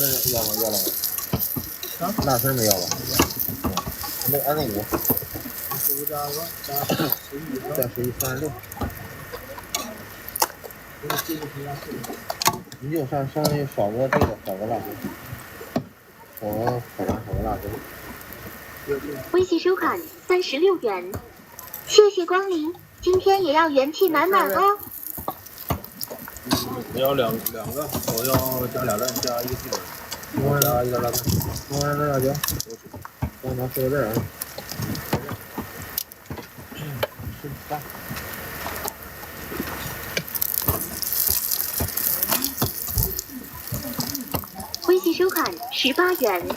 要吗？要了吗？辣丝没要吧？那25，加11 36。你就稍微少个这个，少个辣椒，少个可能少个辣椒。微信收款36元，谢谢光临，今天也要元气满满哦。我要两个，我要加2蛋，加1个鸡腿，加1袋辣椒。我来辣椒，帮忙说到这儿啊。吃饭。微信收款18元，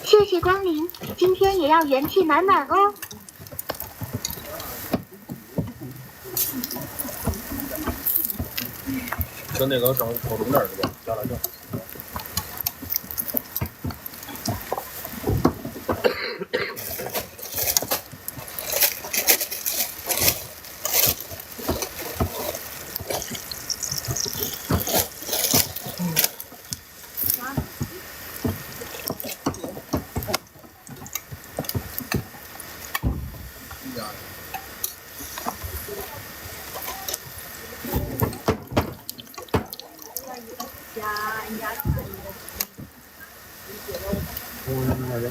谢谢光临，今天也要元气满满哦。跟那个整口重点是吧？加辣椒。辣椒。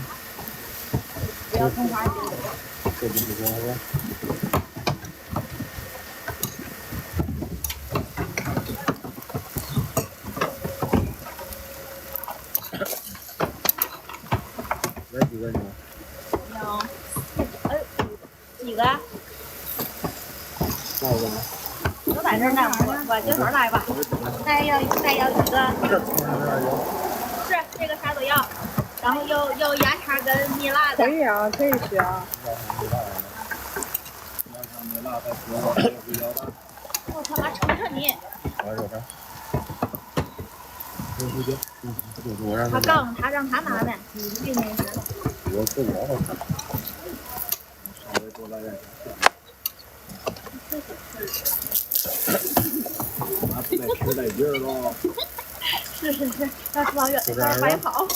不要葱花丁。这不是光了。来几个你？几个？来一个吗？都在这儿呢，我一会儿来吧。再要一个。是这个啥都要，然后有鸭肠跟蜜辣的。可以啊，可以吃啊。我他妈瞅瞅你！他让他拿的，你别那啥。我自己好看。稍微多来点。拿出来吃带劲儿喽！是，要吃到远点白跑。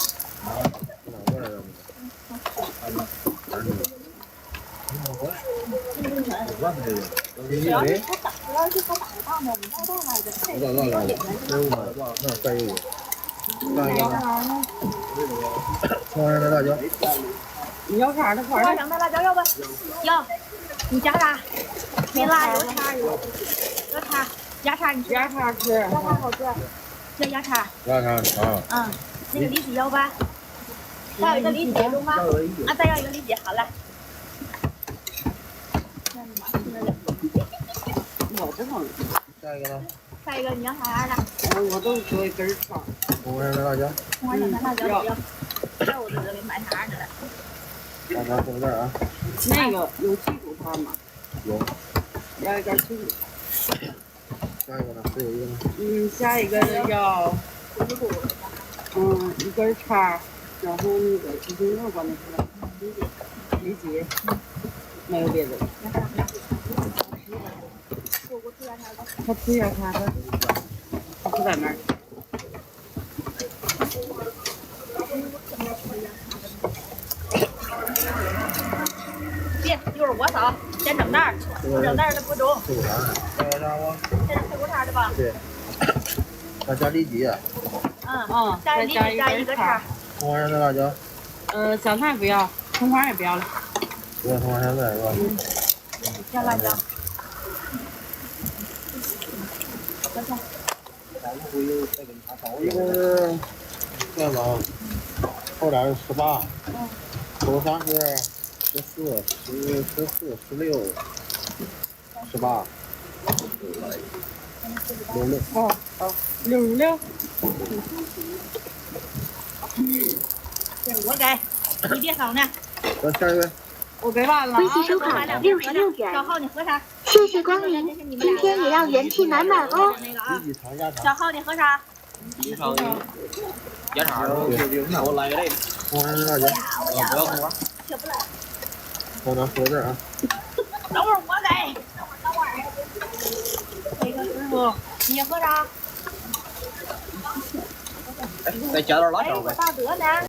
主要是他打的大呢，你到那来的。那再一个。再一个呢？葱花的辣椒。你要啥的块儿？上的辣椒要不？要。你加啥？没辣有肠有肠，鸭肠你吃？鸭肠吃。鸭肠好吃。吃鸭肠。鸭肠啊。嗯，那个里脊要吧？再要一个里脊中吗？啊，再要一个里脊，好了。我不能。下一个呢？下一个你要啥样的？我都做一根肠。葱花的辣椒。葱花的辣椒要。这我都给买啥的了？大家说这儿啊。那个有鸡骨汤吗？有。要一根鸡骨。下一个呢？还有一个呢？下一个要一根肠，然后那个鸡胸肉吧，那是里脊，没有别的。他吃鸭肠的，他不在那儿。别，一会儿我扫，先整袋儿，整袋儿的不中。配啥呢？加鸭肠吗？这是配骨肠的吧？对。再加里脊。加里脊加一个肠。葱花的辣椒。香菜不要，葱花也不要了。不要葱花香菜是吧？加辣椒。一共是这个，后点是18，头3是14、16、18、66。66。这我给，你别扫呢。下一位。我给完了。微信收款66元，小浩你喝啥？谢谢光临，今天也要元气满满哦。小浩你喝啥？鸡肠鸭肠那我来个这个。葱花的辣椒。不要葱花。吃不来。帮咱说这儿啊。等会儿我给。那个师傅，你喝啥？再加点辣椒呗。到德南。